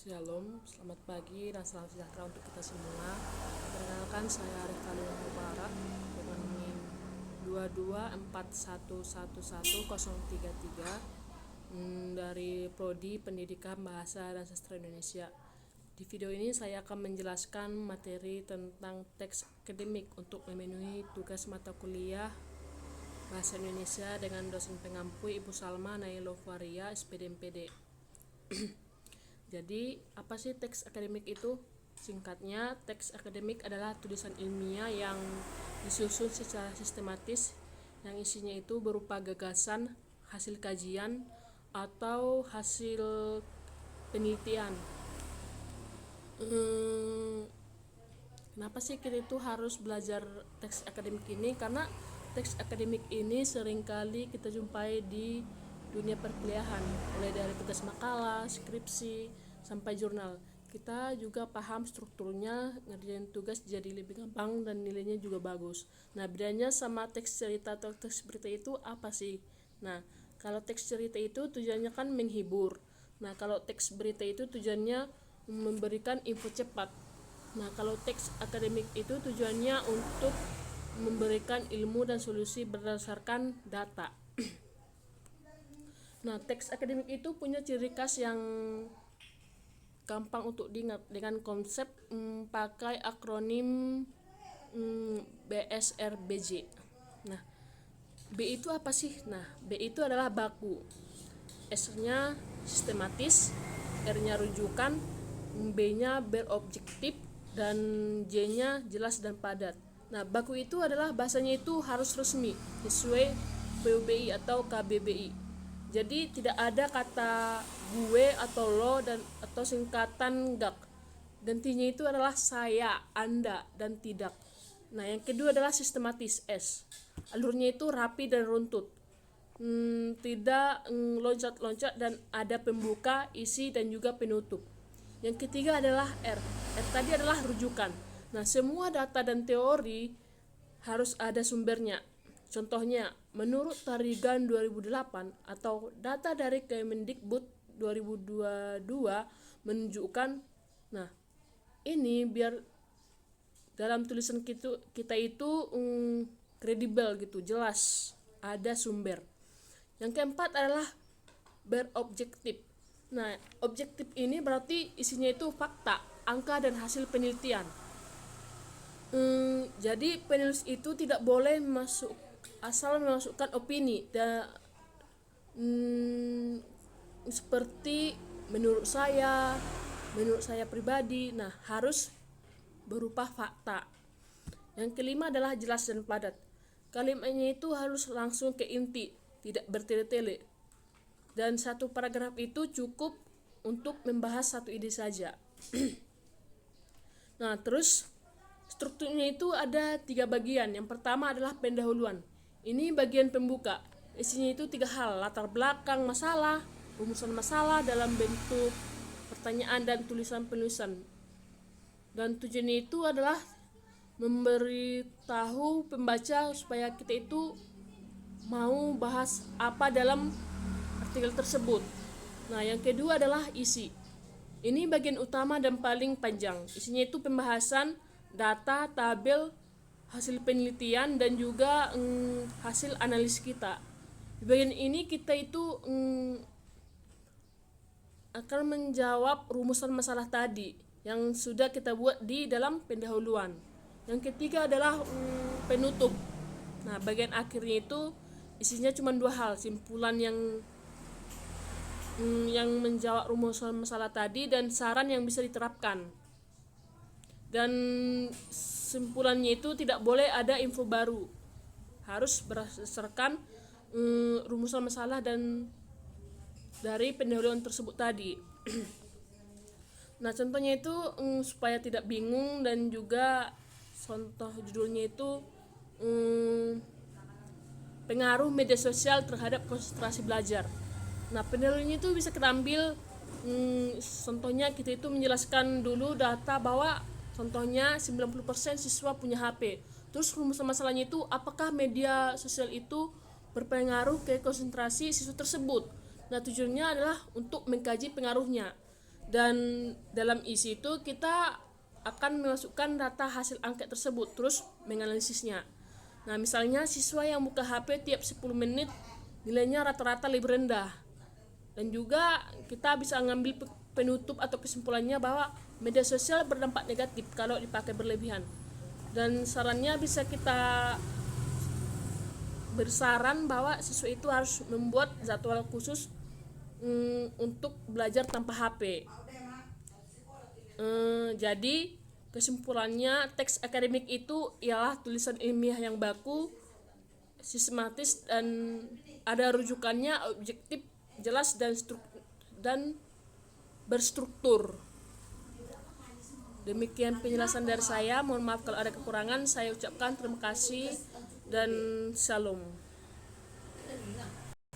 Shalom, selamat pagi dan salam sejahtera untuk kita semua. Perkenalkan, saya Arif Khalil Mubarak dengan NIM 224111033 dari Prodi Pendidikan Bahasa dan Sastra Indonesia. Di video ini saya akan menjelaskan materi tentang teks akademik untuk memenuhi tugas mata kuliah Bahasa Indonesia dengan dosen pengampu Ibu Salma Nailovaria, SPD MPD. Jadi, apa sih teks akademik itu? Singkatnya, teks akademik adalah tulisan ilmiah yang disusun secara sistematis, yang isinya itu berupa gagasan, hasil kajian, atau hasil penelitian. Kenapa sih kita itu harus belajar teks akademik ini? Karena teks akademik ini seringkali kita jumpai di dunia perkuliahan, mulai dari tugas makalah, skripsi, sampai jurnal. Kita juga paham strukturnya, ngerjain tugas jadi lebih gampang dan nilainya juga bagus. Nah, bedanya sama teks cerita atau teks berita itu apa sih? Nah, kalau teks cerita itu tujuannya kan menghibur. Nah, kalau teks berita itu tujuannya memberikan info cepat. Nah, kalau teks akademik itu tujuannya untuk memberikan ilmu dan solusi berdasarkan data. Nah, teks akademik itu punya ciri khas yang gampang untuk diingat dengan konsep pakai akronim BSRBJ. Nah, B itu apa sih? Nah, B itu adalah baku, S-nya sistematis, R-nya rujukan, B-nya berobjektif, dan J-nya jelas dan padat. Nah, baku itu adalah bahasanya itu harus resmi sesuai PUBI atau KBBI. Jadi tidak ada kata gue atau lo dan atau singkatan gak. Gantinya itu adalah saya, anda, dan tidak. Nah, yang kedua adalah sistematis, S. Alurnya itu rapi dan runtut. Tidak loncat-loncat dan ada pembuka, isi, dan juga penutup. Yang ketiga adalah R. R tadi adalah rujukan. Nah, semua data dan teori harus ada sumbernya. Contohnya, menurut Tarigan 2008 atau data dari Kemendikbud 2022 menunjukkan, nah ini biar dalam tulisan kita itu kredibel gitu, jelas, ada sumber. Yang keempat adalah berobjektif. Nah, objektif ini berarti isinya itu fakta, angka, dan hasil penelitian. Jadi penulis itu tidak boleh asal memasukkan opini dan seperti menurut saya pribadi. Nah, harus berupa fakta. Yang kelima adalah jelas dan padat. Kalimatnya itu harus langsung ke inti, tidak bertele-tele. Dan satu paragraf itu cukup untuk membahas satu ide saja. Nah, terus strukturnya itu ada 3 bagian. Yang pertama adalah pendahuluan. Ini bagian pembuka. Isinya itu 3 hal: latar belakang masalah, rumusan masalah dalam bentuk pertanyaan dan tulisan penulisan. Dan tujuannya itu adalah memberitahu pembaca supaya kita itu mau bahas apa dalam artikel tersebut. Nah, yang kedua adalah isi. Ini bagian utama dan paling panjang. Isinya itu pembahasan data, tabel, hasil penelitian, dan juga hasil analis kita. Di bagian ini kita itu akan menjawab rumusan masalah tadi yang sudah kita buat di dalam pendahuluan. Yang ketiga adalah penutup. Nah, bagian akhirnya itu isinya cuma 2 hal, simpulan yang menjawab rumusan masalah tadi dan saran yang bisa diterapkan. Dan simpulannya itu tidak boleh ada info baru, harus berdasarkan rumusan masalah dan dari pendahuluan tersebut tadi. Nah, contohnya itu supaya tidak bingung, dan juga contoh judulnya itu pengaruh media sosial terhadap konsentrasi belajar. Nah, pendahuluannya itu bisa kita ambil contohnya kita itu menjelaskan dulu data bahwa contohnya 90% siswa punya HP. Terus rumusan masalahnya itu apakah media sosial itu berpengaruh ke konsentrasi siswa tersebut. Nah, tujuannya adalah untuk mengkaji pengaruhnya. Dan dalam isi itu kita akan memasukkan data hasil angket tersebut, terus menganalisisnya. Nah, misalnya siswa yang buka HP tiap 10 menit nilainya rata-rata lebih rendah. Dan juga kita bisa mengambil penutup atau kesimpulannya bahwa media sosial berdampak negatif kalau dipakai berlebihan. Dan sarannya bisa kita bersaran bahwa siswa itu harus membuat jadwal khusus untuk belajar tanpa HP. Jadi kesimpulannya, teks akademik itu ialah tulisan ilmiah yang baku, sistematis, dan ada rujukannya, objektif, jelas, dan berstruktur. Demikian penjelasan dari saya. Mohon maaf kalau ada kekurangan. Saya ucapkan terima kasih dan shalom.